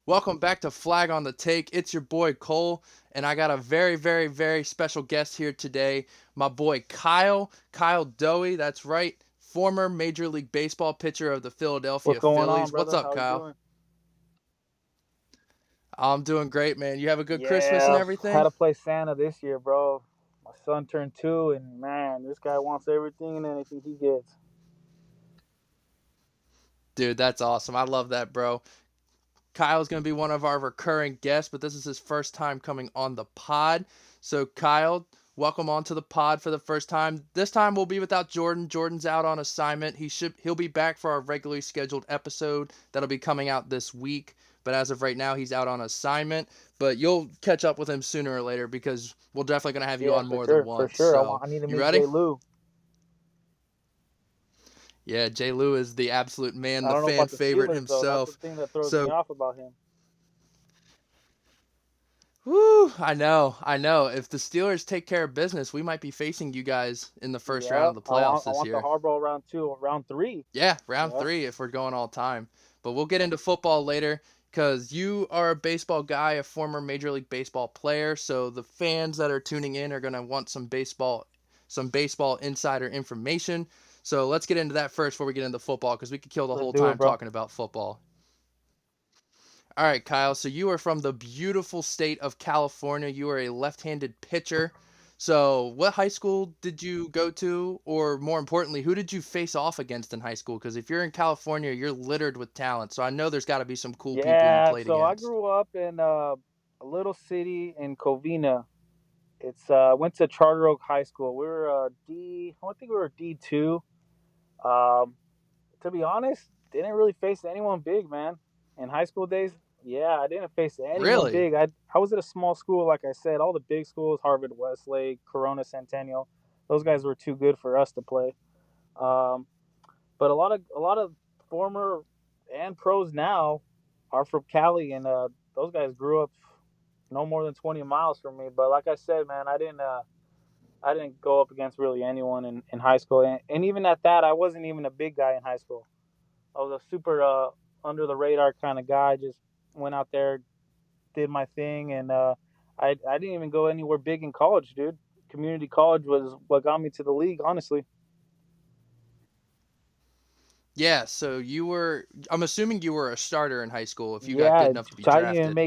Welcome back to Flag on the Take. It's your boy Cole, and I got a very, very, very special guest here today. My boy Kyle Dohy. That's right, former Major League Baseball pitcher of the What's Philadelphia going on, Phillies. What's brother? up, How are you Kyle? doing? I'm doing great, man. You have a good Christmas and Yeah, had everything? to play Santa this year, bro. My son turned 2, and man, this guy wants everything and anything he gets. Dude, that's awesome. I love that, bro. Kyle's going to be one of our recurring guests, but this is his first time coming on the pod. So, Kyle, welcome onto the pod for the first time. This time we'll be without Jordan. Jordan's out on assignment. He'll be back for our regularly scheduled episode that'll be coming out this week. But as of right now, he's out on assignment. But you'll catch up with him sooner or later because we're definitely going to have you Yeah, on for more than sure, for once. sure. So, I need to you meet ready? J. Lou. Yeah, Jay Lou is the absolute man, I the don't know fan about the favorite Steelers though. That's the himself. thing that throws me So, off about him. whew, I know. If the Steelers take care of business, we might be facing you guys in the first round Yeah, of the I playoffs want I this want the year. Harbaugh round 2, round 3. Yeah, round Yeah, 3 if we're going all time. But we'll get into football later because you are a baseball guy, a former Major League Baseball player. So the fans that are tuning in are going to want some baseball insider information. So let's get into that first before we get into football because we could kill the let's whole do it, time bro. talking about football. All right, Kyle. So you are from the beautiful state of California. You are a left-handed pitcher. So what high school did you go to, or more importantly, who did you face off against in high school? Because if you're in California, you're littered with talent. So I know there's got to be some cool people you Yeah, played so I against. grew up in a little city in Covina. It's went to Charter Oak High School. We were I think we were D2. Um, to be honest, didn't really face anyone big, man. In high school days, yeah, I didn't face anyone Really? big. I was at a small school, like I said. All the big schools, Harvard, Westlake, Corona, Centennial, those guys were too good for us to play. Um, but a lot of former and pros now are from Cali, and those guys grew up no more than 20 miles from me. But like I said, man, I didn't go up against really anyone in high school, and even at that, I wasn't even a big guy in high school. I was a super under the radar kind of guy. Just went out there, did my thing, and I didn't even go anywhere big in college, dude. Community college was what got me to the league, honestly. Yeah. So I'm assuming you were a starter in high school if you got good Yeah, enough to be so drafted.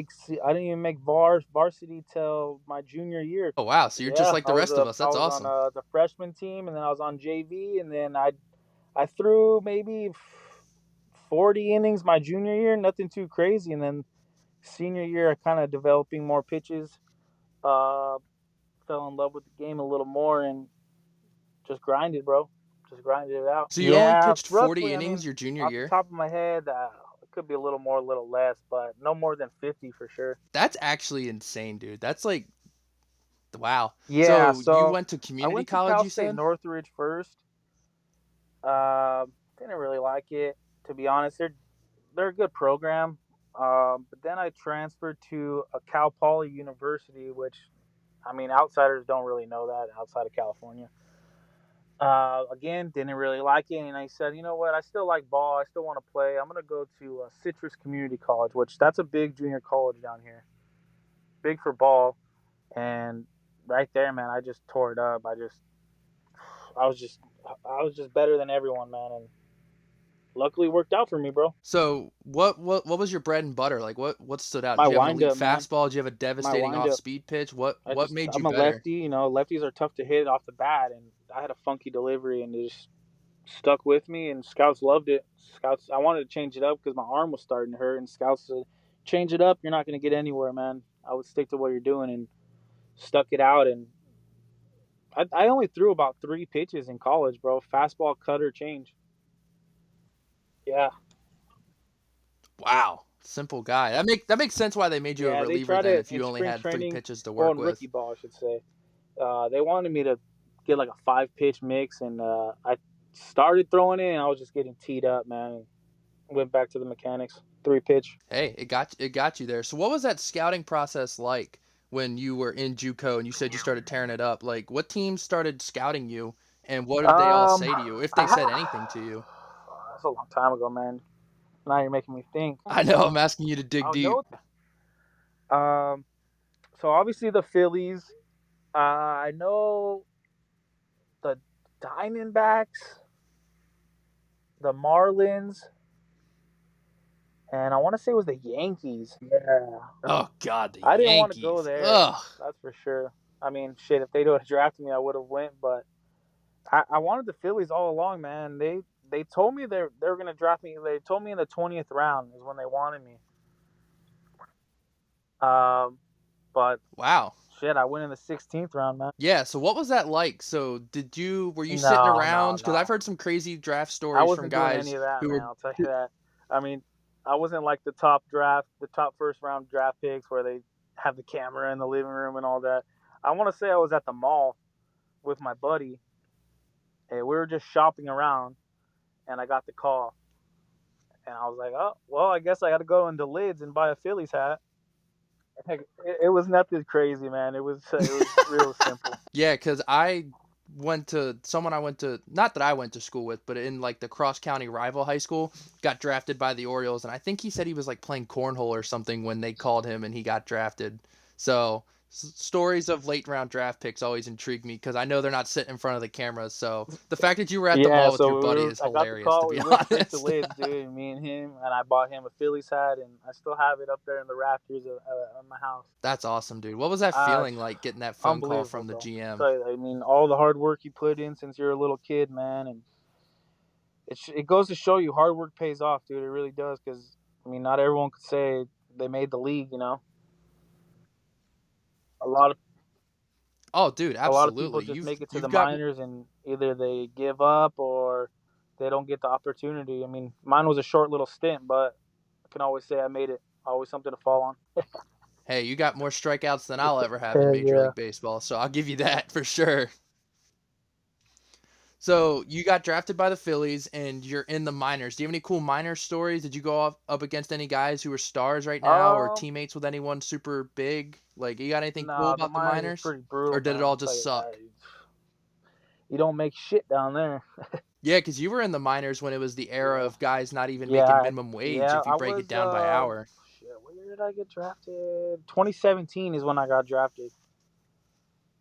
I didn't even make varsity till my junior year. Oh wow. So you're just Yeah, like the rest of us. I That's was on awesome. the freshman team, and then I was on JV, and then I threw maybe 40 innings my junior year, nothing too crazy, and then senior year I kind of developing more pitches. Uh, Fell in love with the game a little more and just grinded, bro. Just grinded it out. So you only Yeah, pitched 40 roughly. I innings mean, your junior off the year? top of my head, it could be a little more, a little less, but no more than 50 for sure. That's actually insane, dude. That's like wow. Yeah, So you so went to I community went to college, Cal you State said? Northridge first. Didn't really like it, to be honest. They're a good program. But then I transferred to a Cal Poly University, which I mean outsiders don't really know that outside of California. Again, didn't really like it, and I said, you know what? I still like ball. I still want to play. I'm gonna go to Citrus Community College, which that's a big junior college down here, big for ball. And right there, man, I just tore it up. I was just, I was just better than everyone, man, and luckily it worked out for me, bro. So what was your bread and butter? Like what stood out? My Did you have an elite windup, man, fastball? Did you have a my devastating off windup. speed pitch? What made you I'm a better? lefty. You know, lefties are tough to hit off the bat, and I had a funky delivery, and it just stuck with me. And scouts loved it. Scouts, I wanted to change it up because my arm was starting to hurt, and scouts said, "Change it up. You're not going to get anywhere, man." I would stick to what you're doing, and stuck it out. And I only threw about 3 pitches in college, bro. Fastball, cutter, change. Yeah, Wow. Simple guy. That makes sense why they made you a yeah. They reliever tried then it if in you only spring had three training, pitches to well, work in with. rookie ball, I should say. They wanted me to get like a 5 pitch mix, and I started throwing it, and I was just getting teed up, man. And went back to the mechanics. 3 pitch. Hey, it got you there. So what was that scouting process like when you were in JUCO and you said you started tearing it up? Like what teams started scouting you and what did they all say to you if they I said anything to you? that's a long time ago, man. Now you're making me think. I know I'm asking you to dig I'll deep. go. So obviously the Phillies. I know the Diamondbacks, the Marlins, and I want to say it was the Yankees. Yeah, Oh God, the I didn't want to go Yankees. there. Ugh. That's for sure. I mean, shit, if they'd have drafted me, I would have went. But I wanted the Phillies all along, man. They told me they were gonna draft me. They told me in the 20th round is when they wanted me. Um, but Wow. shit, I went in the 16th round, man. Yeah, so what was that like? So were you sitting No, around? no, Because I've no. heard some crazy draft I stories from wasn't doing any guys of that, who man. were. I'll tell you that. I mean, I wasn't like the top first round draft picks where they have the camera in the living room and all that. I want to say I was at the mall with my buddy, and we were just shopping around, and I got the call, and I was like, oh, well, I guess I got to go into Lids and buy a Phillies hat. Heck, it was nothing crazy, man. It was real simple. Yeah, because I went to, not that I went to school with, but in like the cross county rival high school, got drafted by the Orioles, and I think he said he was like playing cornhole or something when they called him and he got drafted. So stories of late round draft picks always intrigue me because I know they're not sitting in front of the cameras. So the fact that you were at the Yeah, mall with your so buddy is I got the hilarious, to call. We be went straight to honest. Lids, dude. Me and him, and I bought him a Phillies hat, and I still have it up there in the rafters of my house. That's awesome, dude. What was that Uh, feeling like getting that phone call Unbelievable, from the bro. GM? Tell you, I mean, all the hard work you put in since you're a little kid, man, and it goes to show you hard work pays off, dude. It really does, because I mean, not everyone could say they made the league. A lot of Oh, dude, a lot of people absolutely. just You've make it to the you've got minors, and either they give up or they don't get the opportunity. I mean, mine was a short little stint, but I can always say I made it. Always something to fall on. Hey, you got more strikeouts than I'll ever have in Yeah, Major yeah. League Baseball, so I'll give you that for sure. So you got drafted by the Phillies, and you're in the minors. Do you have any cool minor stories? Did you go up against any guys who are stars right now, or Um, teammates with anyone super big? Like, you got anything cool nah, the about the minors is minors, pretty brutal, or did it man. all I'll tell just you that. suck? You don't make shit down there. Yeah, because you were in the minors when it was the era Yeah, of guys not even making yeah, minimum wage yeah. if you I break it was down by hour. shit. What year did I get drafted? 2017 is when I got drafted.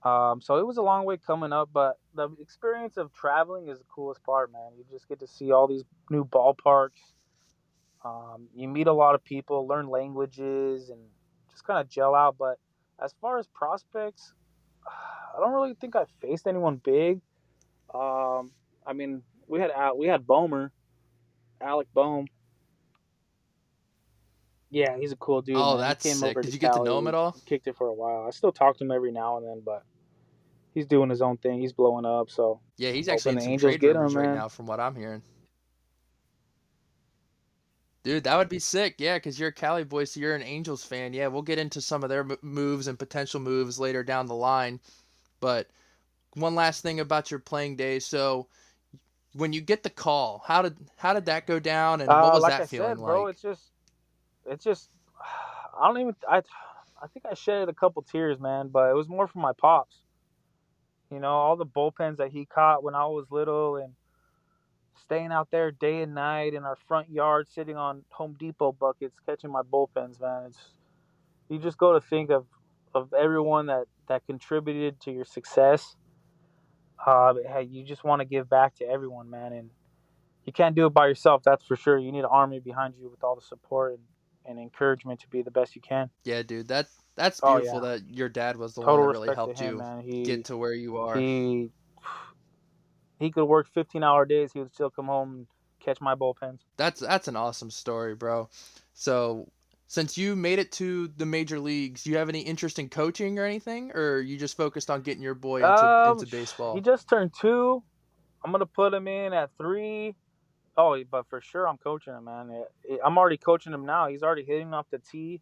So it was a long way coming up, but the experience of traveling is the coolest part, man. You just get to see all these new ballparks. You meet a lot of people, learn languages, and just kind of gel out. But as far as prospects, I don't really think I faced anyone big. Um, I mean, we had Bomer, Alec Bohm. Yeah, he's a cool dude, Oh, man. He that's came sick. over to Did you get to Cali. know him We at all? kicked it for a while. I still talk to him every now and then, but he's doing his own thing. He's blowing up, so Yeah, he's actually hoping in the some Angels trade get him, rumors right man. now, from what I'm hearing. Dude, that would be sick. Yeah, because you're a Cali boy, so you're an Angels fan. Yeah, we'll get into some of their moves and potential moves later down the line. But one last thing about your playing days. So, when you get the call, how did that go down, and what was Like I that feeling said, bro, like? it's just I don't even I think I shed a couple tears, man, but it was more for my pops. All the bullpens that he caught when I was little, and staying out there day and night in our front yard, sitting on Home Depot buckets, catching my bullpens, man. You just go to think of everyone that contributed to your success. Hey, you just want to give back to everyone, man, and you can't do it by yourself. That's for sure. You need an army behind you with all the support and encouragement to be the best you can. Yeah, dude, that's Oh beautiful yeah, that your dad was the one total that really respect to helped him, you man. get to where you are. He he could work 15-hour days. He would still come home and catch my bullpens. That's an awesome story, bro. So, since you made it to the major leagues, do you have any interest in coaching or anything, or are you just focused on getting your boy into He baseball? just turned 2. I'm gonna put him in at 3. Oh, but for sure, I'm coaching him, man. I'm already coaching him now. He's already hitting off the tee.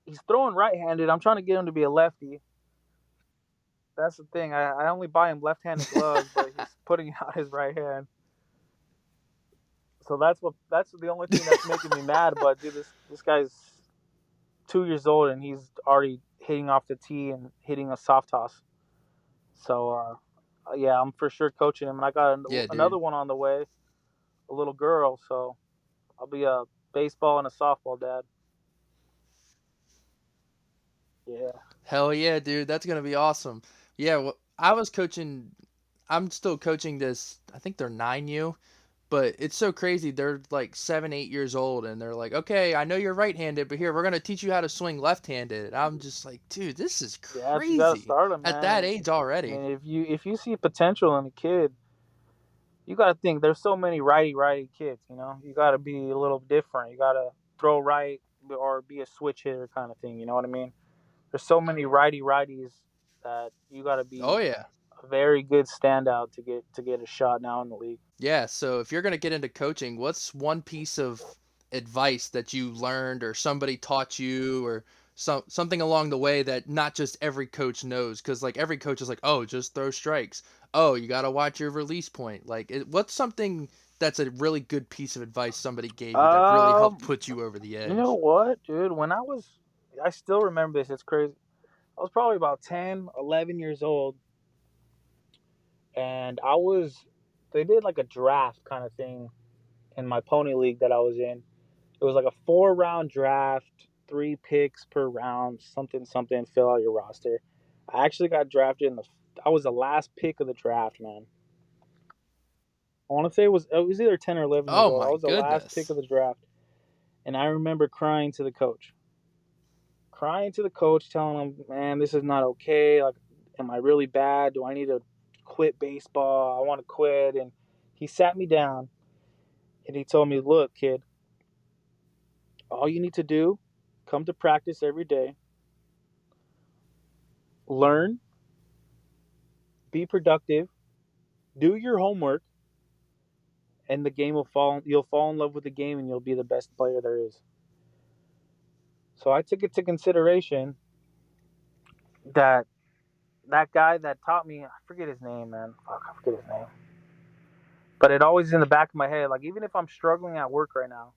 He's throwing right-handed. I'm trying to get him to be a lefty. That's the thing. I only buy him left-handed gloves, but he's putting out his right hand. So that's the only thing that's making me mad. But dude, this guy's 2 years old and he's already hitting off the tee and hitting a soft toss. So yeah, I'm for sure coaching him, and I got Yeah, another dude. one on the way, a little girl. So I'll be a baseball and a softball dad. Yeah. Hell yeah, dude. That's gonna be awesome. Yeah, well, I was coaching. I'm still coaching this. I think they're 9U, but it's so crazy. They're like 7, 8 years old, and they're like, "Okay, I know you're right-handed, but here we're gonna teach you how to swing left-handed." And I'm just like, "Dude, this is Yeah, you gotta crazy start them, at man. that And age I already." mean, if you see potential in a kid, you gotta think there's so many righty kids. You know, you gotta be a little different. You gotta throw right or be a switch hitter kind of thing. You know what I mean? There's so many righties that you gotta Oh be yeah. a very good standout to get a shot now in the league. Yeah, so if you're going to get into coaching, what's one piece of advice that you learned or somebody taught you or something along the way that not just every coach knows? Because like every coach is like, oh, just throw strikes. Oh, you got to watch your release point. Like, what's something that's a really good piece of advice somebody gave you that really helped Um, put you over the you know edge? what, dude? I still remember this. It's crazy. I was probably about 10, 11 years old, and they did like a draft kind of thing in my pony league that I was in. It was like a 4 round draft, 3 picks per round, something. Fill out your roster. I actually got drafted I was the last pick of the draft, man. I want to say it was either 10 or 11 years Oh old. I my was the last pick of goodness. the draft, and I remember crying to the coach, telling him, "Man, this is not okay. Like, am I really bad? Do I need to quit baseball? I want to quit." And he sat me down and he told me, "Look, kid, all you need to do, come to practice every day, learn, be productive, do your homework, and the game will fall. You'll fall in love with the game, and you'll be the best player there is." So I took it to consideration that that guy that taught me, I forget his name, man. Fuck, I forget his name. But it always in the back of my head. Like even if I'm struggling at work right now,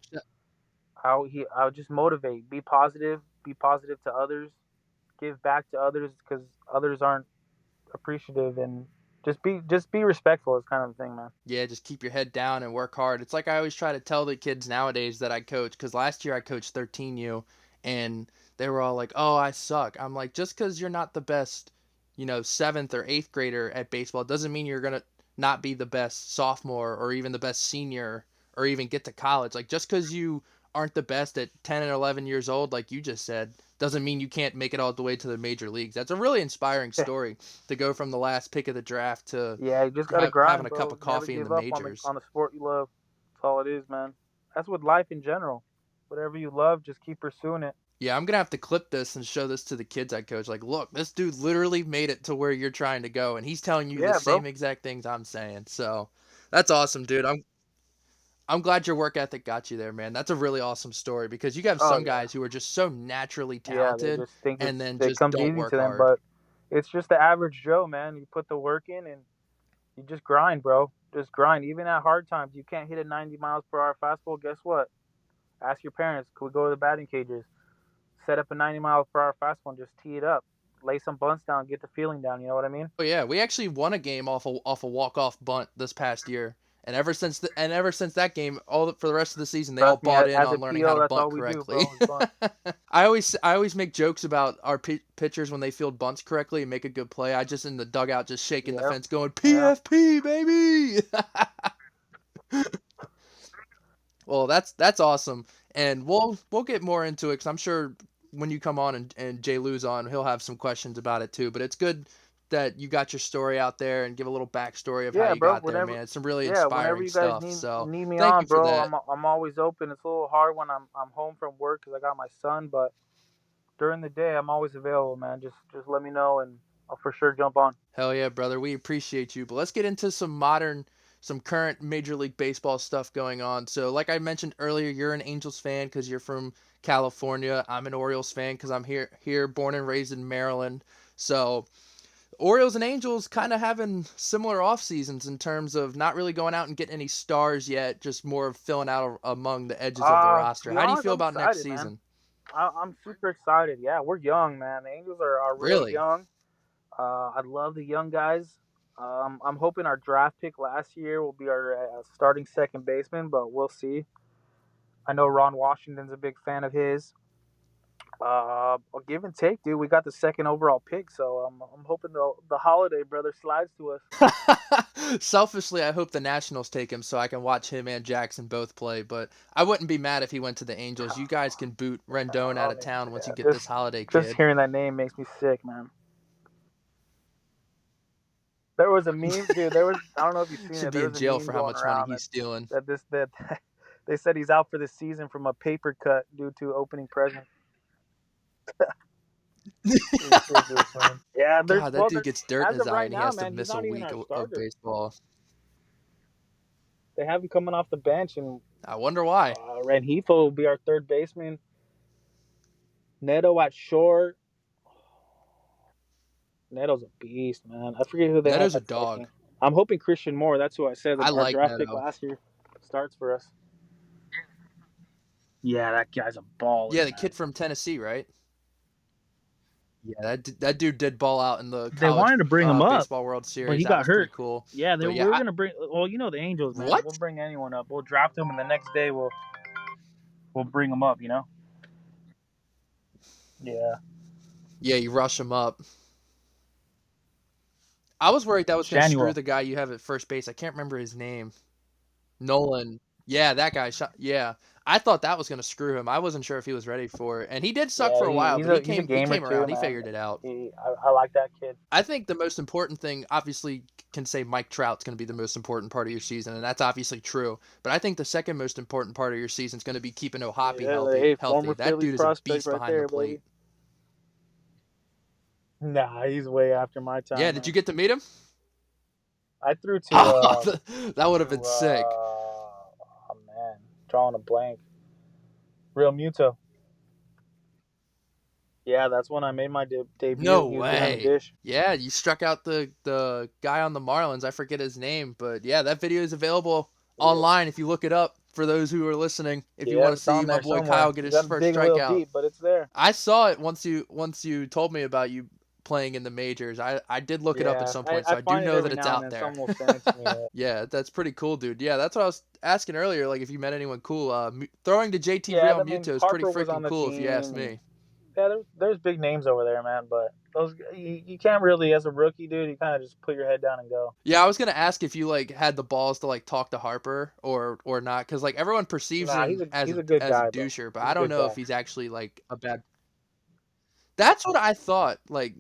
I'll just motivate, be positive to others, give back to others because others aren't appreciative, and just be respectful is kind of the thing, man. Yeah, just keep your head down and work hard. It's like I always try to tell the kids nowadays that I coach, because last year I coached 13U, and they were all like, "Oh, I suck." I'm like, just because you're not the best, seventh or eighth grader at baseball doesn't mean you're gonna not be the best sophomore or even the best senior or even get to college. Like just because you aren't the best at 10 and 11 years old, like you just said, doesn't mean you can't make it all the way to the major leagues. That's a really inspiring story to go from the last pick of the draft to Yeah, you just gotta having grind, a cup bro. of Never coffee in the give up majors. on the sport you love. That's all it is, man. That's with life in general. Whatever you love, just keep pursuing it. Yeah, I'm gonna have to clip this and show this to the kids I coach. Like, look, this dude literally made it to where you're trying to go, and he's telling you the Yeah, bro. same exact things I'm saying. So that's awesome, dude. I'm glad your work ethic got you there, man. That's a really awesome story because you have Oh some yeah, guys who are just so naturally yeah. They talented just think and then it just comes don't easy to work them, hard. but it's just the average Joe, man. You put the work in and you just grind, bro. Just grind. Even at hard times, you can't hit a 90 miles per hour fastball. Guess what? Ask your parents. Could we go to the batting cages? Set up a 90 mile per hour fastball and just tee it up. Lay some bunts down, get the feeling down. You know what I mean? Oh yeah, we actually won a game off a walk off bunt this past year, and ever since that game, for the rest of the season, they all Trust me, bought in as a on learning how PO, to that's bunt all we do, correctly. bro. Is bunt. I always make jokes about our pitchers when they field bunts correctly and make a good play. I just in the dugout just shaking the Yeah, fence, going yeah. PFP baby. Well, that's awesome, and we'll get more into it because I'm sure when you come on and Jay Lou's on, he'll have some questions about it too. But it's good that you got your story out there and give a little backstory of how Yeah, you bro. got there, man. It's some really Whenever inspiring you guys stuff. So need me thank on, you for bro, that. I'm always open. It's a little hard when I'm home from work because I got my son, but during the day I'm always available, man. Just let me know and I'll for sure jump on. Hell yeah, brother. We appreciate you. But let's get into some current Major League Baseball stuff going on. So, like I mentioned earlier, you're an Angels fan because you're from California. I'm an Orioles fan because I'm here, born and raised in Maryland. So, Orioles and Angels kind of having similar off seasons in terms of not really going out and getting any stars yet, just more of filling out among the edges of the To roster. be How do you honest, feel I'm about next excited, man. season? I'm super excited. Yeah, we're young, man. The Angels are real Really? young. I love the young guys. I'm hoping our draft pick last year will be our starting second baseman, but we'll see. I know Ron Washington's a big fan of his. Well, give and take, dude. We got the second overall pick, so I'm hoping the Holiday brother slides to us. Selfishly, I hope the Nationals take him so I can watch him and Jackson both play, but I wouldn't be mad if he went to the Angels. You guys can boot Rendon out I of mean, town once you yeah, get this Holiday just kid. hearing that name makes me sick, man. There was a meme, dude. I don't know if you've seen Should it. be There in was a jail meme for how going much money around he's stealing. that they said he's out for the season from a paper cut due to opening present. Ridiculous, man. Yeah, God, that dude there's gets dirt in as his of eye right and he now, has to man, he's miss a not even week our of starter. baseball. They have him coming off the bench, and I wonder why. Rengifo will be our third baseman. Neto at short. Neto's a beast, man. I forget who they have Neto's a at dog. second. I'm hoping Christian Moore. That's who I said I our like draft pick Neto. last year starts for us. Yeah, that guy's a baller, Yeah, the man. kid from Tennessee, right? Yeah, that dude did ball out in the They college wanted to bring him up, baseball World but Series. he That got was pretty hurt. cool. Yeah, But we yeah, were gonna bring. Well, you know the Angels, man. what? We'll bring anyone up. We'll draft them, and the next day we'll bring them up. You know. Yeah. Yeah, you rush him up. I was worried that was gonna screw Shanuel. the guy you have at first base. I can't remember his name. Nolan. Yeah, that guy shot. Yeah, I thought that was gonna screw him. I wasn't sure if he was ready for it, and he did suck Yeah, for a while, but he's a he gamer came too, around. He man. figured it out. I like that kid. I think the most important thing, obviously, can say Mike Trout's going to be the most important part of your season, and that's obviously true. But I think the second most important part of your season is going to be keeping O'Hoppe Yeah, healthy. hey, Healthy. former That Phillies dude is a prospect beast right behind the there, baby. plate. Nah, he's way after my Yeah, time, did man. you get to meet him? I threw Oh, that would have been sick. oh man, drawing a blank. Real Muto. Yeah, that's when I made my debut. No He was behind the way. dish. Yeah, you struck out the guy on the Marlins. I forget his name, but yeah, that video is available Yeah, online if you look it up. For those who are listening, if you yeah, want to it's see on my there boy somewhere. Kyle get You his got to first dig a little strikeout. deep, but it's there. I saw it once you told me about you playing in the majors. I did look it up at Yeah, some point, I so I do find it know every that it's now and out then. there. Someone will send it to me. Yeah, that's pretty cool, dude. Yeah, that's what I was asking earlier. Like, if you met anyone cool, throwing to JT Yeah, Real I mean Muto is pretty Harper was on freaking the cool, if you ask team, and me. yeah, there's big names over there, man. But those you can't really, as a rookie, dude. You kind of just put your head down and go. Yeah, I was gonna ask if you like had the balls to like talk to Harper or not, because like everyone perceives Nah, him he's a good as a guy, bro. doucher, but He's I a don't good know guy. if he's actually like a bad. That's what I thought. Like,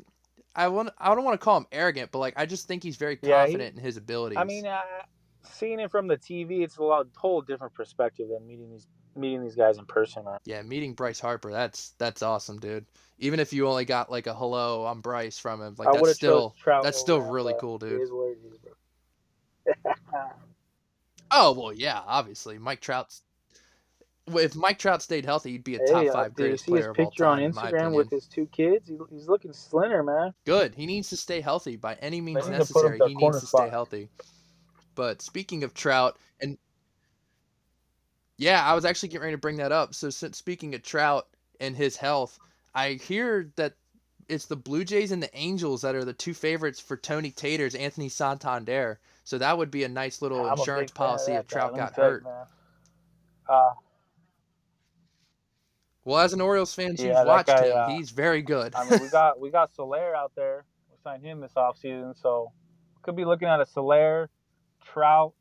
I don't want to call him arrogant, but like I just think he's very Yeah, confident in his I abilities. mean, seeing it from the TV, it's whole different perspective than meeting these guys in person, man. Yeah, meeting Bryce Harper, that's awesome, dude. Even if you only got like a hello, I'm Bryce from him, like I would have chose Trout that's still over him, really but cool, it dude. is what it is, bro. Oh well, yeah, obviously Mike Trout's. If Mike Trout stayed healthy, he'd be a top Hey, five did you greatest see his player of all picture on time, in my Instagram with opinion. his two kids? He's looking slender, man. Good. He needs to stay healthy by any They means need to put him necessary. to a He needs corner to stay spot. healthy. But speaking of Trout, and yeah, I was actually getting ready to bring that up. So since speaking of Trout and his health, I hear that it's the Blue Jays and the Angels that are the two favorites for Tony Tater's Anthony Santander. So that would be a nice little I'm a insurance big fan of policy if that guy. Trout Let me got tell you, hurt. man. Uh, Well, as an Orioles fan, you've yeah, that watched guy. him. He's very good. I mean, we got Soler out there. We signed him this offseason, so could be looking at a Soler, Trout,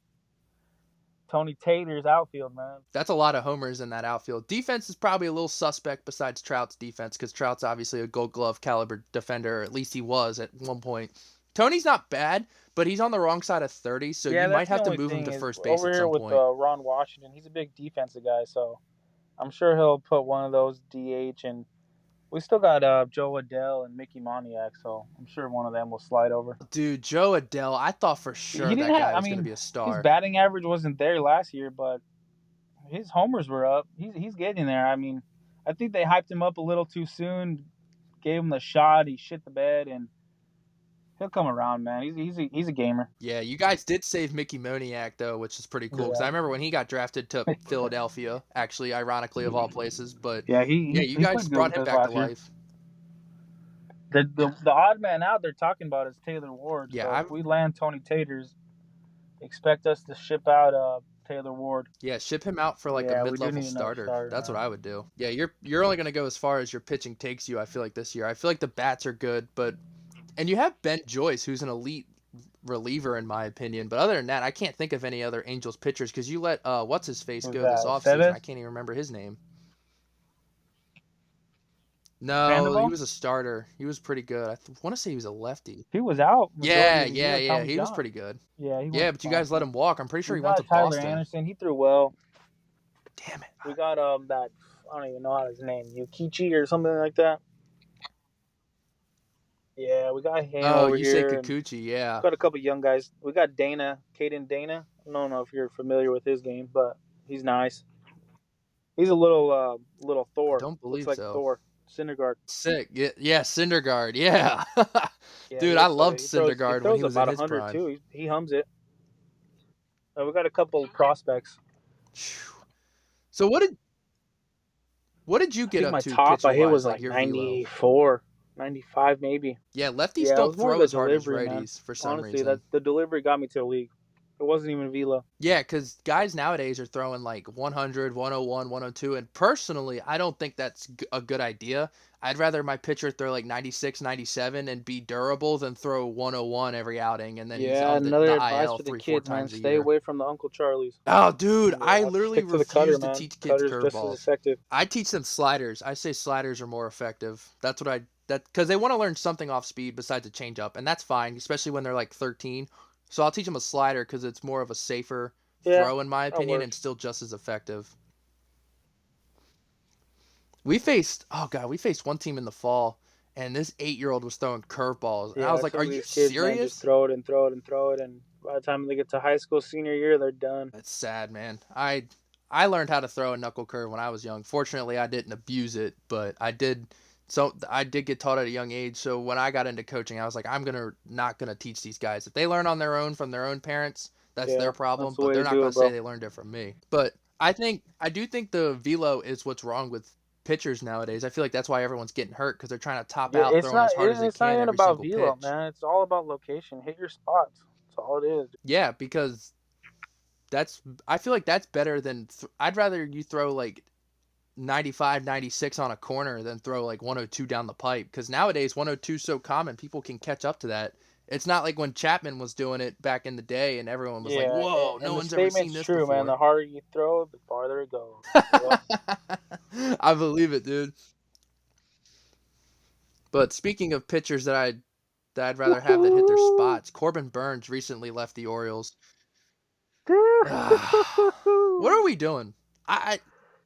Tony Tater's outfield, man. That's a lot of homers in that outfield. Defense is probably a little suspect besides Trout's defense because Trout's obviously a Gold Glove caliber defender, or at least he was at one point. Tony's not bad, but he's on the wrong side of 30, so Yeah, you that's might the have to only move him thing to is first base over at here some with point. Ron Washington. He's a big defensive guy, so I'm sure he'll put one of those DH. And we still got Joe Adell and Mickey Moniak, so I'm sure one of them will slide over. Dude, Joe Adell, I thought for He sure didn't that have. guy I was going to mean, be a his star. batting average wasn't there last year, but his homers were up. He's getting there. I mean, I think they hyped him up a little too soon, gave him the shot. He shit the bed, and he'll come around, man. He's a gamer. Yeah, you guys did save Mickey Moniak, though, which is pretty cool because I Yeah, remember when he got drafted to Philadelphia, actually, ironically, of all places. But yeah. yeah, you He guys played good brought with him us back to last year. life. The odd man out they're talking about is Taylor Ward. Yeah, So if I'm we land Tony Taters, expect us to ship out Taylor Ward. Yeah, ship him out for like a Yeah, we do mid-level need another starter. starter, That's what man. I would do. Yeah, you're only gonna go as far as your pitching takes you. I feel like this year. I feel like the bats are good, but and you have Ben Joyce, who's an elite reliever in my opinion. But other than that, I can't think of any other Angels pitchers because you let what's his face Who's go this that? offseason. I Seves? can't even remember his name. No, he Sandoval? was a starter. He was pretty good. Want to say he was a lefty. He was out majority Yeah, of the yeah, year. yeah. Tommy He was John. pretty good. Yeah, he went Yeah, to but you guys let Boston. him walk. I'm pretty sure We he went to got Tyler Boston. Anderson. He threw well. Damn it. We got that I don't even know how his name, Yukichi or something like that. Yeah, we got him Oh, over you say here, and Kikuchi, yeah. got a couple young guys. We got Dana, Caden Dana. I don't know if you're familiar with his game, but he's nice. He's a little I Thor. don't Looks believe like so. Thor. Syndergaard. Sick. Yeah, yeah, Syndergaard. Yeah. Yeah, he Dude, I looks like loved it. He Syndergaard when throws he was in about his 100 prime. too. He hums it. We got a couple prospects. So what did you I get think up my to top I pitcher hit wise, was like like your velo? 94, 95 maybe. Yeah, lefties Yeah, it don't was more throw the as hard as delivery, man. righties for some Honestly, that reason. the delivery got me to the league. It wasn't even velo. Yeah, because guys nowadays are throwing like 100, 101, 102. And personally, I don't think that's a good idea. I'd rather my pitcher throw like 96, 97 and be durable than throw 101 every outing and then he's Yeah, on another the advice IL for the three, four kids, man. times a Stay year. away from the Uncle Charlies. Oh, dude, I Yeah, literally stick to the cutter, refuse to man. teach kids Cutter's just as curveballs. effective. I teach them sliders. I say sliders are more effective. That's what I that because they want to learn something off speed besides a changeup, and that's fine, especially when they're like 13. So I'll teach them a slider because it's more of a safer Yeah, throw in my that opinion, and works. still just as effective. We faced one team in the fall, and this 8-year-old was throwing curveballs, and I was Yeah, like, some "Are of you these kids, man, just serious?" throw it and throw it and throw it, and by the time they get to high school senior year, they're done. That's sad, man. I learned how to throw a knuckle curve when I was young. Fortunately, I didn't abuse it, but I did. So I did get taught at a young age. So when I got into coaching, I was like, I'm gonna not gonna teach these guys. If they learn on their own from their own parents, that's Yeah, their problem. that's the But way they're to not do gonna it, say bro. they learned it from me. But I do think the velo is what's wrong with pitchers nowadays. I feel like that's why everyone's getting hurt because they're trying to top Yeah, out throwing as hard as they it's not can even every about single velo, pitch. man. It's all about location. Hit your spots. That's all it is. Yeah, because that's I feel like that's better than I'd rather you throw like 95, 96 on a corner than throw like 102 down the pipe because nowadays 102 is so common people can catch up to that. It's not like when Chapman was doing it back in the day and everyone was like, Yeah, "Whoa, no and the one's ever seen statement's this true, man. before." The harder you throw, the farther it goes. Yep. I believe it, dude. But speaking of pitchers that I'd rather have that hit their Woohoo! spots, Corbin Burns recently left the Orioles. What are Dude. we doing? I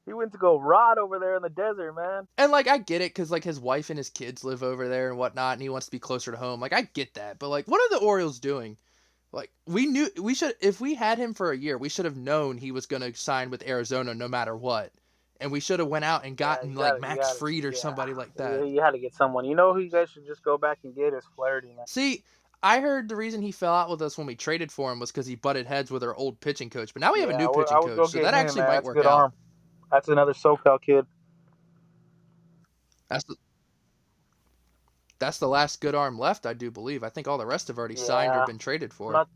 He went to go rot over there in the desert, man. And like I get it, cause like his wife and his kids live over there and whatnot, and he wants to be closer to home. Like I get that, but like, what are the Orioles doing? Like we should if we had him for a year, we should have known he was gonna sign with Arizona no matter what, and we should have went out and Yeah, gotten like Max Fried or yeah. somebody like that. You had to get someone. You know who you guys should just go back and get is Flaherty, man. See, I heard the reason he fell out with us when we traded for him was because he butted heads with our old pitching coach, but now we have a Yeah, new I pitching would go coach, so get that him, actually man. might That's a work good out. arm. That's another SoCal kid. That's that's the last good arm left, I do believe. I think all the rest have already signed or Yeah, been traded I'm for. not.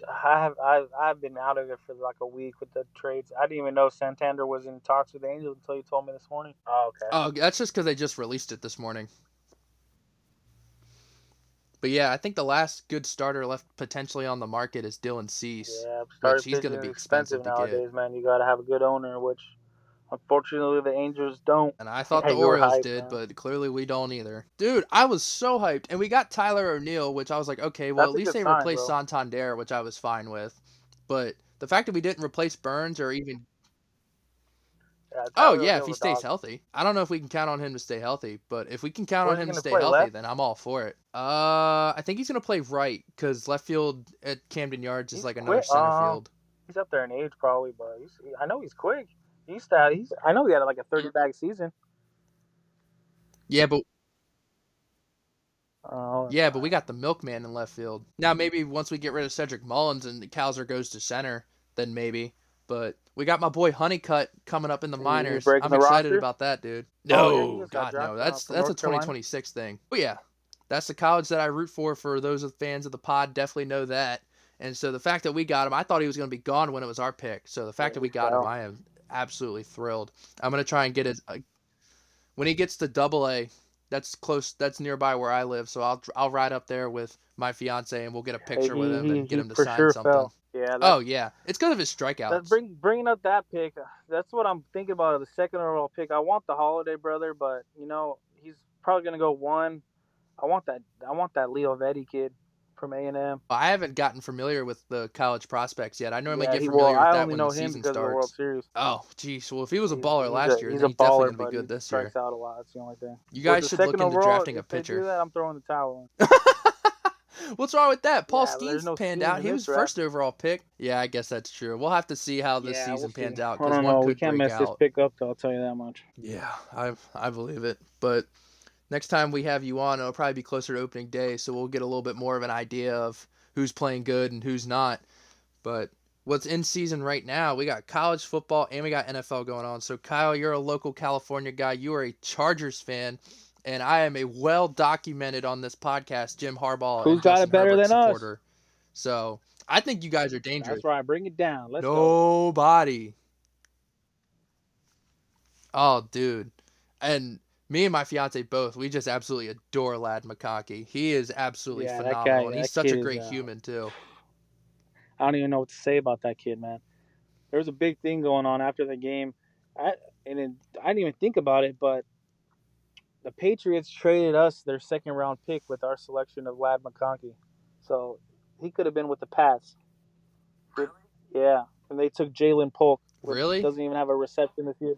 I've been out of it for like a week with the trades. I didn't even know Santander was in talks with the Angels until you told me this morning. Oh, okay. Oh, that's just because they just released it this morning. But yeah, I think the last good starter left potentially on the market is Dylan Cease, Yeah, which starting he's going pitching to is be expensive expensive to get. nowadays, man. You got to have a good owner, which unfortunately the Angels don't. And I thought Yeah, the you were Orioles hyped, did, man. but clearly we don't either. Dude, I was so hyped. And we got Tyler O'Neill, which I was like, okay, well, at That's a least good they sign, replaced bro. Santander, which I was fine with. But the fact that we didn't replace Burns or even. Yeah, Oh, Tyler yeah, if O'Neill's he a stays dog. healthy. I don't know if we can count on him to stay healthy, but if we can count on Where's he him to gonna stay play? healthy, Left? then I'm all for it. I think he's going to play right because left field at Camden Yards is He's like another quick. center field. He's up there in age probably, but I know he's quick. I know he had like a 30 bag season. Yeah, but Oh, Yeah, but we got the milkman in left field. Now maybe once we get rid of Cedric Mullins and Cowser goes to center, then maybe. But we got my boy Honeycutt coming up in the he's minors. breaking I'm the excited roster. about that, dude. Oh yeah, he No, just got God, no. drafted That's from that's a North Carolina. 2026 thing. But yeah, that's the college that I root for. For those of fans of the pod, definitely know that. And so the fact that we got him, I thought he was going to be gone when it was our pick. So the Yeah, fact that he we got him, fell. I am absolutely thrilled. I'm going to try and get his when he gets to Double A. That's close. That's nearby where I live. So I'll ride up there with my fiance and we'll get a Hey, picture with he him he and get he him to for sign sure something. fell. Yeah, Oh yeah, it's because of his that strikeouts. bringing up that pick. That's what I'm thinking about. The second overall pick. I want the Holiday brother, but he's probably gonna go one. I want that. I want that Leo Vetti kid from A&M. I haven't gotten familiar with the college prospects yet. I normally Yeah, get he. Well, familiar with I that only when the know him season because of the World starts. Series. Oh, geez. Well, if he was a He's baller he's last a year, he's then a he's definitely baller, gonna be but he good this year. strikes out a lot. That's the only thing. You With guys the should look second into overall, drafting a if they do pitcher. that, I'm throwing the towel in. What's wrong with that? Paul Yeah, but there's Skeens no panned schemes out. in He this was draft. first overall pick. Yeah, I guess that's true. We'll have to see how this Yeah, we'll season see. pans out I because don't one know. We could can't break mess this out. pick up, though. I'll tell you that much. Yeah, I believe it. But next time we have you on, it'll probably be closer to opening day, so we'll get a little bit more of an idea of who's playing good and who's not. But what's in season right now, we got college football and we got NFL going on. So Kyle, you're a local California guy. You are a Chargers fan, and I am a well documented on this podcast Jim Harbaugh Who's and got it Justin better Herbert than us? supporter. So I think you guys are That's dangerous. right. Bring it down. Let's go. Nobody. Oh, dude. And me and my fiance both, we just absolutely adore Lad McConkey. He is absolutely Yeah, that phenomenal, guy, and he's that such a kid is. great human too. I don't even know what to say about that kid, man. There was a big thing going on after the game. I I didn't even think about it, but the Patriots traded us their second round pick with our selection of Lad McConkey. So he could have been with the Pats. Yeah, and they took Jalen Polk, which Really? doesn't even have a reception this year.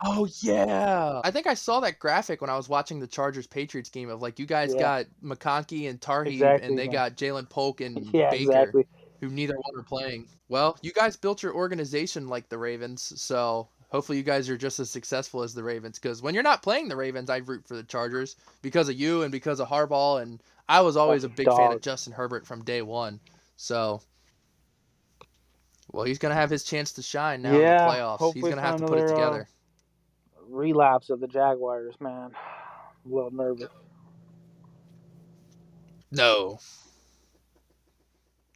Oh yeah. I think I saw that graphic when I was watching the Chargers Patriots game of like you guys Yeah, got McConkey and Tarheeb and exactly, they man. got Jalen Polk and Yeah, Baker, exactly. who neither one are playing. Well, you guys built your organization like the Ravens, so hopefully you guys are just as successful as the Ravens. Because when you're not playing the Ravens, I root for the Chargers because of you and because of Harbaugh, and I was always a Fucking big fan of dog. Justin Herbert from day one. So, well, he's gonna have his chance to shine now in the Yeah, playoffs. He's hopefully gonna it's have not to put it another together. relapse of the Jaguars, man. I'm a little nervous. No,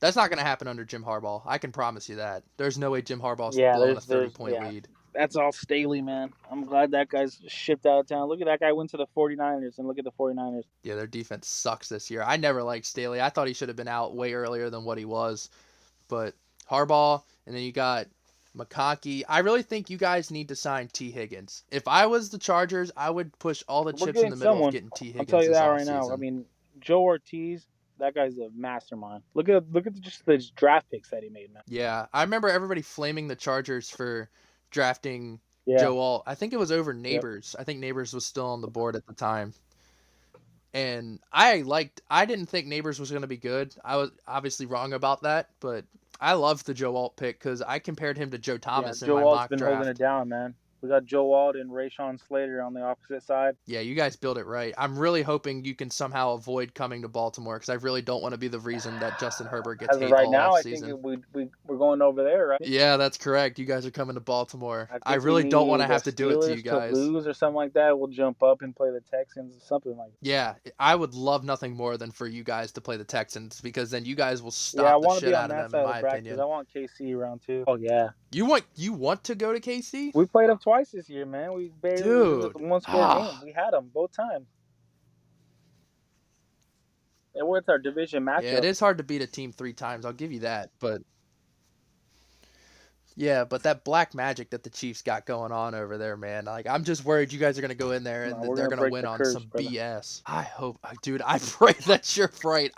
that's not going to happen under Jim Harbaugh. I can promise you that. There's no way Jim Harbaugh's Yeah, blowing a there's 30-point yeah. lead. That's all Staley, man. I'm glad that guy's shipped out of town. Look at that guy went to the 49ers and look at the 49ers. Yeah, their defense sucks this year. I never liked Staley. I thought he should have been out way earlier than what he was. But Harbaugh, and then you got McConkey. I really think you guys need to sign T. Higgins. If I was the Chargers, I would push all the We're chips in getting the middle of someone. getting T. I'll tell Higgins you this that right now. I offseason. mean, Joe Ortiz, that guy's a mastermind. Look at just the draft picks that he made, man. Yeah, I remember everybody flaming the Chargers for drafting Yeah, Joe Alt. I think it was over yep, Neighbors. I think Neighbors was still on the board at the time. And I didn't think Neighbors was going to be good. I was obviously wrong about that, but I loved the Joe Alt pick because I compared him to Joe yeah. Thomas in Joe my Walt's mock been holding it draft. down, man. We got Joe Walt and Rayshon Slater on the opposite side. Yeah, you guys built it right. I'm really hoping you can somehow avoid coming to Baltimore because I really don't want to be the reason that Justin Herbert gets As of hate right all now, off I think season. we're going over there, right? Yeah, that's correct. You guys are coming to Baltimore. I I think we really don't want to need the have to do it to you Steelers to guys. lose or something like that. We'll jump up and play the Texans or something like that. Yeah, I would love nothing more than for you guys to play the Texans because then you guys will Yeah, I stop the want to shit be on out of that them, in side of the my bracket because I opinion. want KC around two. Oh yeah, You want to go to KC? we played them twice this year, man. We barely it was Dude. a one score game. Ah. We had them both times. And what's our division Yeah, it matchup? is hard to beat a team 3 times. I'll give you that. But yeah, but that black magic that the Chiefs got going on over there, man. Like I'm just worried you guys are gonna go in there and No, we're they're gonna gonna break win the on curse, some brother. BS. I hope, dude. I pray that you're right.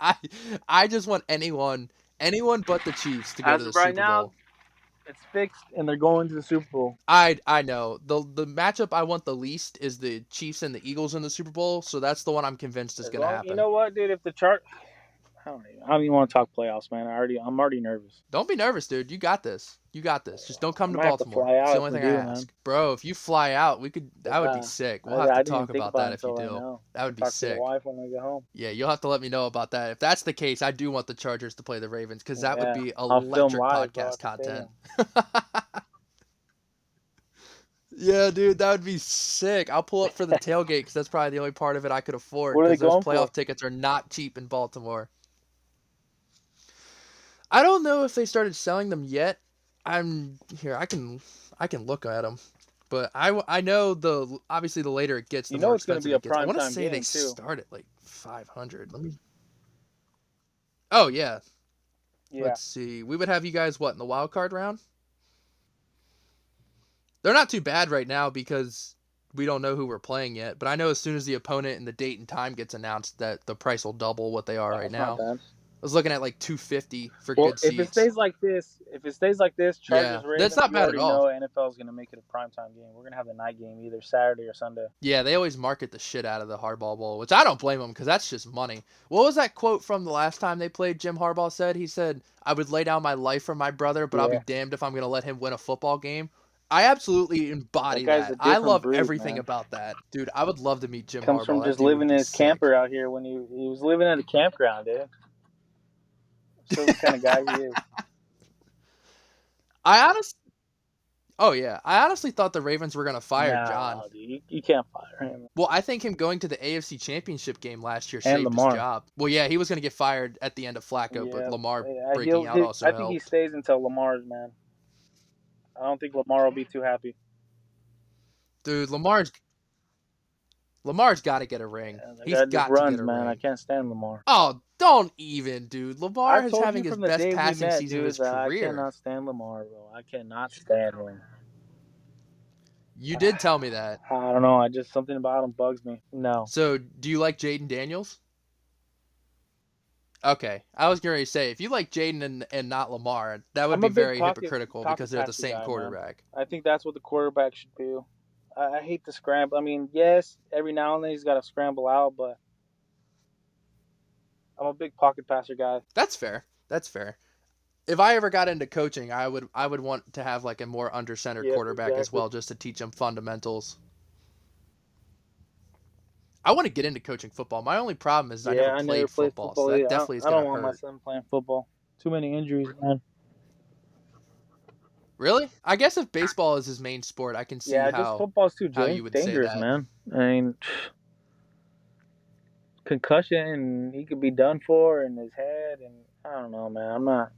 I just want anyone but the Chiefs to go to As the of right Super now, Bowl. it's fixed, and they're going to the Super Bowl. I know the matchup I want the least is the Chiefs and the Eagles in the Super Bowl. So that's the one I'm convinced is As gonna long you happen. know what, dude, if the chart, I don't even want to talk playoffs, man. I'm already nervous. Don't be nervous, dude. You got this. You got this. Just don't I come to might have to Baltimore. fly It's the out if only we thing I do, man. ask. Bro, if you fly out, that would be Yeah, sick. We'll have I to didn't even talk think about about that it if you until right do. now. That I'll would be talk to the sick. wife when I get home. Yeah, you'll have to let me know about that. If that's the case, I do want the Chargers to play the Ravens because that would Yeah, be I'll film electric live, bro, podcast at the content. stadium. Yeah, dude, that would be sick. I'll pull up for the tailgate because that's probably the only part of it I could afford What are they because those going for? playoff tickets are not cheap in Baltimore. I don't know if they started selling them yet. I'm here. I can look at them, but I know the obviously the later it gets, the You more know it's going to expensive be a it gets. I want to primetime say they game too. start at like 500. Let me. Oh yeah. Yeah. Let's see. We would have you guys what in the wild card round? They're not too bad right now because we don't know who we're playing yet. But I know as soon as the opponent and the date and time gets announced, that the price will double what they are right That's not now. bad. I was looking at like 250 for Well, good seats. if it stays like this, Yeah, Chargers that's Ravens, not you bad at already all. know NFL is going to make it a primetime game. We're going to have the night game either Saturday or Sunday. Yeah, they always market the shit out of the Hardball Bowl, which I don't blame them because that's just money. What was that quote from the last time they played? Jim Harbaugh said he said, "I would lay down my life for my brother, but I'll be Yeah, damned if I'm going to let him win a football game." I absolutely that embody guy's a that. I different love breed, everything man. about that, dude. I would love to meet Jim Comes Harbaugh. from That just dude would living in be his sick. camper out here when he was living at a campground, dude. Shows the kind of guy he is. I honestly, oh yeah, I honestly thought the Ravens were going to fire John. No, dude, you can't fire him. Well, I think him going to the AFC Championship game last year And saved his Lamar. job. Well, yeah, he was going to get fired at the end of Flacco, but Yeah, Lamar yeah, breaking out also I think he helped. stays until Lamar's, man. I don't think Lamar will be too happy. Dude, Lamar's got to get a ring. Yeah, that He's guy just got to get runs, a man. I ring. can't stand Lamar. Oh, don't even, dude. Lamar I've is told having you his from the best day we passing met, season of dude, his that I career. cannot stand Lamar, bro. I cannot stand him. You did tell me that. I don't know. I just something about him bugs me. No, So, do you like Jaden Daniels? Okay, I was going to say if you like Jaden and not Lamar, that would I'm a be big very pocket hypocritical because pocket they're the passer same guy, man. quarterback. I think that's what the quarterback should do. I hate the scramble. I mean, yes, every now and then he's got to scramble out, but I'm a big pocket passer guy. That's fair. That's fair. If I ever got into coaching, I would want to have like a more under center Yep, quarterback as exactly. well, just to teach them fundamentals. I want to get into coaching football. My only problem is I never Yeah, I never played played football, so football that either. definitely is I gonna don't want my hurt. son playing football. Too many injuries, man. Really? I guess if baseball is his main sport, I can see Yeah, just football's too how you would say dangerous, that. man. I mean, concussion, and he could be done for in his head, and I don't know, man. I'm not.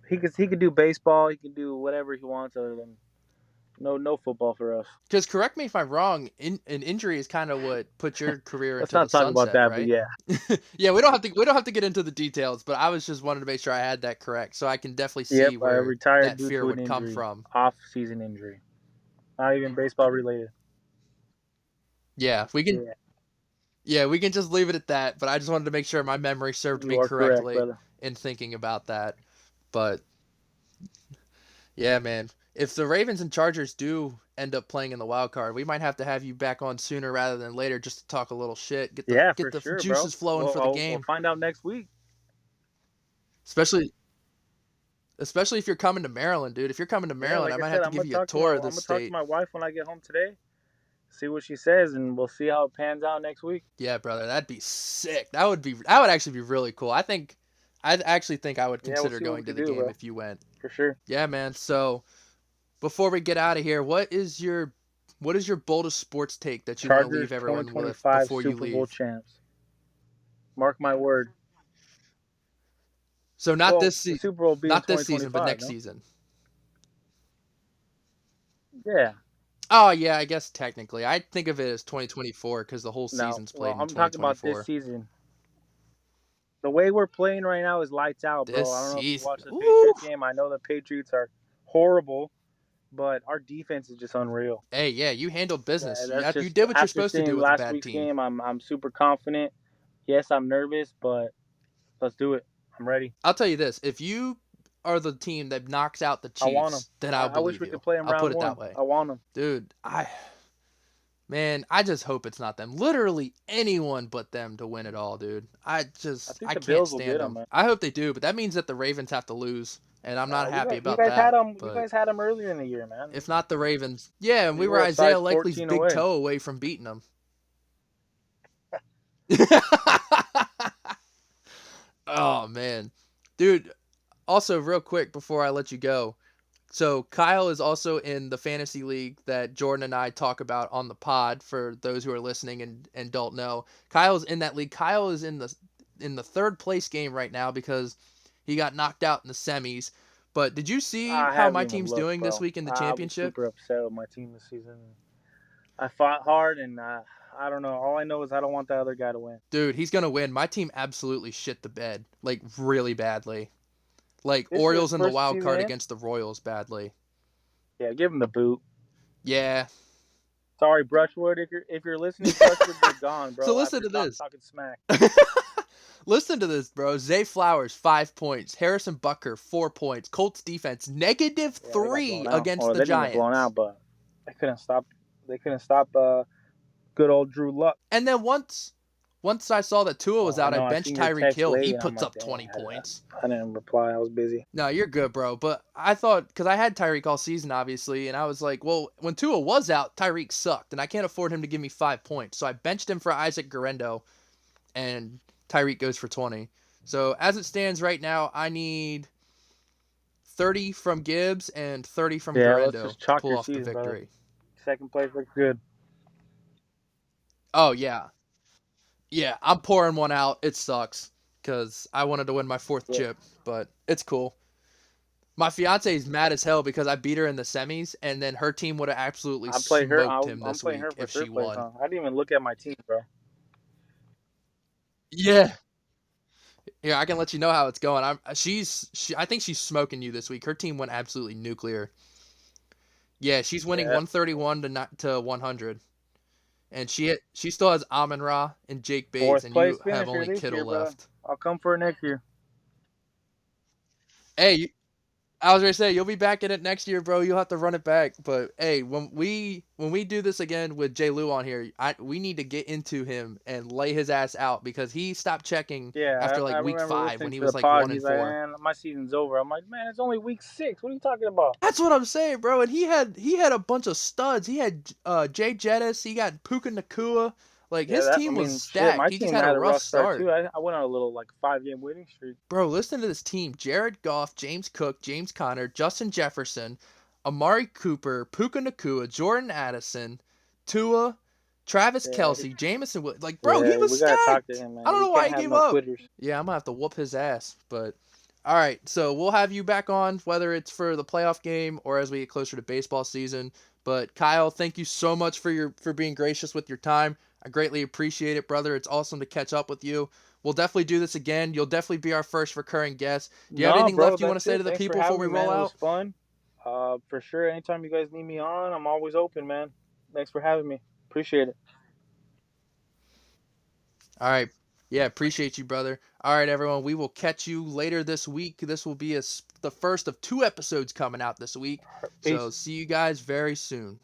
He could do baseball. He can do whatever he wants other than no football for us. Because correct me if I'm wrong, an injury is kind of what put your career Let's into the not talk about sunset, that, but right? yeah, Yeah, we don't have to get into the details, but I was just wanting to make sure I had that correct, so I can definitely yep. see I where retired that due fear to an would come injury, from. off-season injury, not even baseball related. Yeah, we can. Yeah, Yeah, we can just leave it at that. But I just wanted to make sure my memory served you me are correct, correctly brother. in thinking about that. But yeah, man, if the Ravens and Chargers do end up playing in the wild card, we might have to have you back on sooner rather than later just to talk a little shit, get the Yeah, get for the sure, bro. juices flowing Well, for the we'll game. find out next week. Especially especially if you're coming to Maryland, dude. If you're coming to Yeah, Maryland, like I I might said, have to give you a tour of I'm this gonna talk to state. my wife when I get home today. See what she says, and we'll see how it pans out next week. Yeah, brother, that'd be sick. That would actually be really cool. I'd actually think I would Yeah, we'll consider see what we going to can the do, game bro. if you went. For sure. Yeah, man. So before we get out of here, what is your boldest sports take that you want to leave Chargers everyone with 2025 before you Super Bowl leave? champs. Mark my word. So Well, the Super Bowl be in not this season, but 2025, next no? season. Yeah. Oh yeah, I guess technically, I think of it as 2024 because the whole No. season's Well, played in I'm talking about this 2024. season. The way we're playing right now is lights out, This bro. I don't know if you season, watched the ooh. Patriots game. I know the Patriots are horrible, but our defense is just unreal. Hey, yeah, you handled business. That's You just did what you're after supposed to do seeing with a last bad week's team. game. I'm super confident. Yes, I'm nervous, but let's do it. I'm ready. I'll tell you this: if you are the team that knocks out the I want them. Chiefs, then I'll I wish believe we could you. play them I'll put round it that one. way, I want them. dude. Man, I just hope it's not them. Literally anyone but them to win it all, dude. I think I the can't Bills will get stand them, them. man. I hope they do, but that means that the Ravens have to lose, and I'm not happy You about guys had that. them. You But guys had them earlier in the year, man. if not the Ravens, yeah, and we You were were a Isaiah size Likely's 14 big away. toe away from beating them. Oh man, dude. Also, real quick before I let you go, so Kyle is also in the fantasy league that Jordan and I talk about on the pod. For those who are listening and don't know, Kyle's in that league. Kyle is in the third place game right now because He got knocked out in the semis. But did you see I how haven't my even team's looked, doing this bro. week in the I was championship? super upset with my team this season. I fought hard, and I don't know. All I know is I don't want the other guy to win. Dude, he's going to win. My team absolutely shit the bed. Like, really badly. Like, This is his Orioles in the first wild season card in. against the Royals badly. Yeah, give him the boot. Yeah. Sorry, Brushwood. If you're listening, Brushwood, you're gone, So bro. listen After to this. talking smack. Listen to this, bro. Zay Flowers, 5 points. Harrison Butker, 4 points. Colts defense, negative Yeah, they got 3 blown out. against Or the they didn't get blown Giants. out, but they couldn't stop. They couldn't stop. Good old Drew Luck. And then once I saw that Tua was Oh, I out, I know. I benched seen your Tyreek text Hill. He late, and I'm puts like, up dang, 20 points. I didn't reply. I was busy. No, you're good, bro. But I thought, because I had Tyreek all season, obviously, and I was like, well, when Tua was out, Tyreek sucked, and I can't afford him to give me 5 points. So I benched him for Isaac Guerrero, and Tyreek goes for 20. So as it stands right now, I need 30 from Gibbs and 30 from Yeah, let's Guerrero just to chalk pull your off the season, brother. victory. Second place looks good. Oh, yeah. Yeah, I'm pouring one out. It sucks because I wanted to win my fourth Yeah, chip, but it's cool. My fiance is mad as hell because I beat her in the semis, and then her team would have absolutely I played her. smoked him I'm this playing her week for if she third place, won. huh? I didn't even look at my team, bro. Yeah, yeah, I can let you know how it's going. I think she's smoking you this week. Her team went absolutely nuclear. Yeah, she's winning Yeah, 131 to 100, and she still has Amon Ra and Jake Bates, fourth and place you have finisher only this Kittle year, brother. left. I'll come for it next year. Hey, I was gonna say you'll be back in it next year, bro. You'll have to run it back. But hey, when we do this again with Jay Lou on here, we need to get into him and lay his ass out because he stopped checking Yeah, after I like week remember 5 listening when he to the was like pod. one He's and like, four. man, my season's over. I'm like, man, it's only week 6. What are you talking about? That's what I'm saying, bro. And he had a bunch of studs. He had Jay Jettis. He got Puka Nakua. Like Yeah, his I team was mean, shit, stacked. my He just team had a had a rough rough start start. too. I went on a little like 5-game winning streak. Bro, listen to this team: Jared Goff, James Cook, James Conner, Justin Jefferson, Amari Cooper, Puka Nakua, Jordan Addison, Tua, Travis Yeah, Kelsey, Jamison. Like, bro, he yeah, was we gotta talk to stacked. him, I man. don't We know why can't he have gave no up. quitters. Yeah, I'm gonna have to whoop his ass. But all right, so we'll have you back on whether it's for the playoff game or as we get closer to baseball season. But Kyle, thank you so much for being gracious with your time. I greatly appreciate it, brother. It's awesome to catch up with you. We'll definitely do this again. You'll definitely be our first recurring guest. Do you have No, anything bro, left you want to that's say it. to the Thanks for people before having we me, roll man. It was out? fun. For sure. Anytime you guys need me on, I'm always open, man. Thanks for having me. Appreciate it. All right. Yeah, appreciate you, brother. All right, everyone. We will catch you later this week. This will be the first of 2 episodes coming out this week. So Peace. see you guys very soon.